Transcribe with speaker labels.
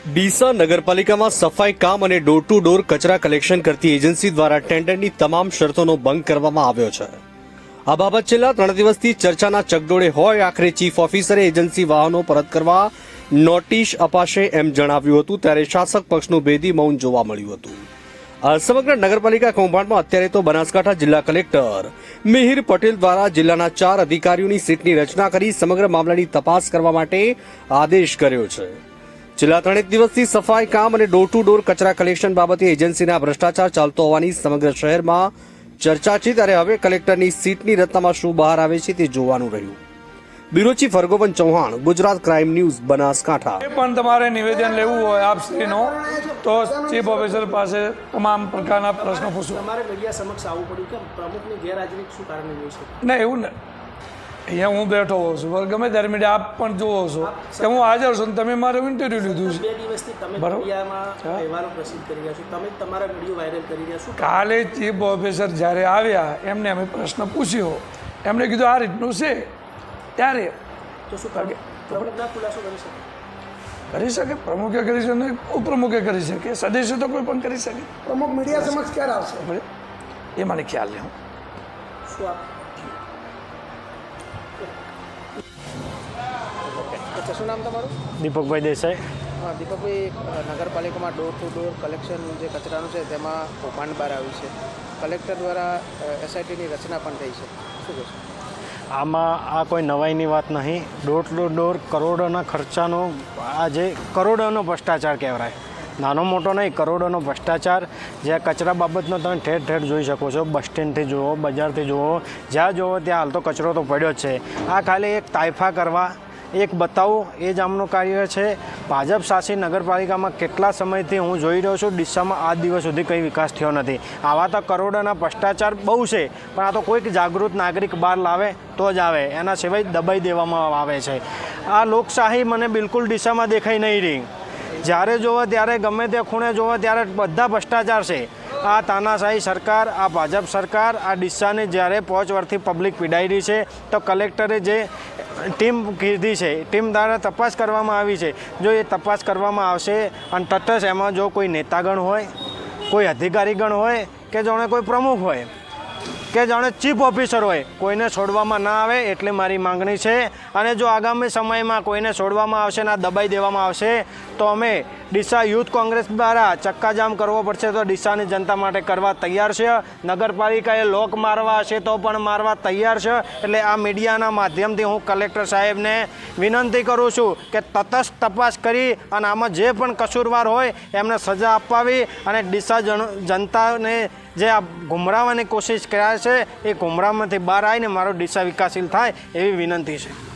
Speaker 1: ડીસા નગરપાલિકામાં સફાઈ કામ અને ડોર ટુ ડોર કચરા કલેક્શન કરતી એજન્સી દ્વારા ટેન્ડરની તમામ શરતોનો ભંગ કરવામાં આવ્યો છે। આ બાબત છેલ્લા 3 દિવસથી ચર્ચાના ચકડોળે હોય। આખરે ચીફ ઓફિસરે એજન્સી વાહનો પરત કરવા નોટિસ અપાશે એમ જણાવ્યું હતું, ત્યારે શાસક પક્ષનું ભેદી મૌન જોવા મળ્યું હતું। આ સમગ્ર નગરપાલિકા કૌભાંડમાં અત્યારે તો બનાસકાંઠા જિલ્લા કલેક્ટર મિહિર પટેલ દ્વારા જિલ્લાના 4 અધિકારીઓની સીટની રચના કરી સમગ્ર મામલાની તપાસ કરવા માટે આદેશ કર્યો છે। છેલ્લા 3 દિવસથી સફાઈ કામ અને ડોર ટુ ડોર કચરા કલેક્શન બાબતે એજન્સીના ભ્રષ્ટાચાર ચાલતો હોવાની સમગ્ર શહેરમાં ચર્ચા છે, ત્યારે હવે કલેક્ટરની સીટની રચનામાં શું બહાર આવે છે તે જોવાનું રહ્યું। Bureau chief Hargovan Chauhan, Gujarat crime news, Banaskantha.
Speaker 2: પણ તમારે નિવેદન લેવું હોય આપશ્રીનો તો ચીફ ઓફિસર પાસે તમામ પ્રકારના પ્રશ્નો પૂછો।
Speaker 3: તમારે મીડિયા સમક્ષ આવવું પડ્યું કે પ્રમુખની ગેરહાજરી શું કારણે જોઈ શકે?
Speaker 2: ના, એવું ને અહીંયા હું બેઠો હોઉં છું, પણ ગમે ત્યારે મીડિયા આપ પણ જુઓ છો કે હું હાજર છું ને તમે મારું ઇન્ટરવ્યુ લીધું છે।
Speaker 3: 2 દિવસથી તમે મીડિયામાં અહેવાલો પ્રસિદ્ધ કરી રહ્યા છો, તમે તમારા વિડીયો વાયરલ કરી રહ્યા છો।
Speaker 2: કાલે ચીફ ઓફિસર જ્યારે આવ્યા એમને અમે પ્રશ્ન પૂછ્યો, એમણે કીધું આ રીતનું છે, ત્યારે
Speaker 3: તો શું પ્રમુખના ખુલાસો કરી શકે?
Speaker 2: કરી શકે, પ્રમુખે કરી શકે, ઉપપ્રમુખે કરી શકે, સદસ્ય તો કોઈ પણ કરી શકે।
Speaker 3: પ્રમુખ મીડિયા સમક્ષ ક્યારે આવશે
Speaker 2: એ મને ખ્યાલ નહીં।
Speaker 3: શું આપ શું નામ તમારું?
Speaker 4: દીપકભાઈ દેસાઈ।
Speaker 3: હા દીપકભાઈ, નગરપાલિકામાં ડોર ટુ ડોર કલેક્શન જે કચરાનું છે તેમાં કૌભાંડ બહાર આવ્યું છે। કલેક્ટર દ્વારા એસઆઈટીની રચના પણ થઈ છે, શું કહેશો?
Speaker 4: આમાં આ કોઈ નવાઈની વાત નહીં। ડોર ટુ ડોર કરોડોના ખર્ચાનો આ જે કરોડોનો ભ્રષ્ટાચાર કહેવાય, નાનો મોટો નહીં, કરોડોનો ભ્રષ્ટાચાર। જે કચરા બાબતનો તમે ઠેર ઠેર જોઈ શકો છો, બસ સ્ટેન્ડથી જુઓ, બજારથી જુઓ, જ્યાં જુઓ ત્યાં હાલ તો કચરો તો પડ્યો જ છે। આ ખાલી એક તાઇફા કરવા, એક બતાવું, એ જ આમનું કાર્ય છે। ભાજપ શાસિત નગરપાલિકામાં કેટલા સમયથી હું જોઈ રહ્યો છું, ડીસામાં આજ દિવસ સુધી કંઈ વિકાસ થયો નથી। આવા તો કરોડોના ભ્રષ્ટાચાર બહુ છે, પણ આ તો કોઈક જાગૃત નાગરિક બહાર લાવે તો જ આવે, એના સિવાય દબાઈ દેવામાં આવે છે। આ લોકશાહી મને બિલકુલ ડીસામાં દેખાઈ નહીં રહી। જ્યારે જોવો ત્યારે, ગમે તે ખૂણે જોવો ત્યારે બધા ભ્રષ્ટાચાર છે। આ તાનાશાહી સરકાર, આ ભાજપ સરકાર, આ ડીસાને જ્યારે 5 વર્ષથી પબ્લિક પીડાઈ રહી છે, તો કલેક્ટરે જે ટીમ કીધી છે, ટીમ દ્વારા તપાસ કરવામાં આવી છે। જો એ તપાસ કરવામાં આવશે અને તટસ્થ એમાં જો કોઈ નેતાગણ હોય, કોઈ અધિકારીગણ હોય, કે જાણે કોઈ પ્રમુખ હોય, કે જાણે ચીફ ઓફિસર હોય, કોઈને છોડવામાં ના આવે એટલે મારી માંગણી છે। અને જો આગામી સમયમાં કોઈને છોડવામાં આવશે ને દબાઈ દેવામાં આવશે તો અમે ડીસા યુથ કોંગ્રેસ દ્વારા ચક્કાજામ કરવો પડશે તો ડીસાની જનતા માટે કરવા તૈયાર છે। નગરપાલિકાએ લોક મારવા હશે તો પણ મારવા તૈયાર છે। એટલે આ મીડિયાના માધ્યમથી હું કલેક્ટર સાહેબને વિનંતી કરું છું કે તટસ્થ તપાસ કરી અને આમાં જે પણ કસૂરવાર હોય એમને સજા અપાવી અને ડીસા જનતાને જે આ ગુમરાહવાની કોશિશ કર્યા છે એ ગુમરાહમાંથી બહાર આવીને મારો ડીસા વિકાસશીલ થાય એવી વિનંતી છે।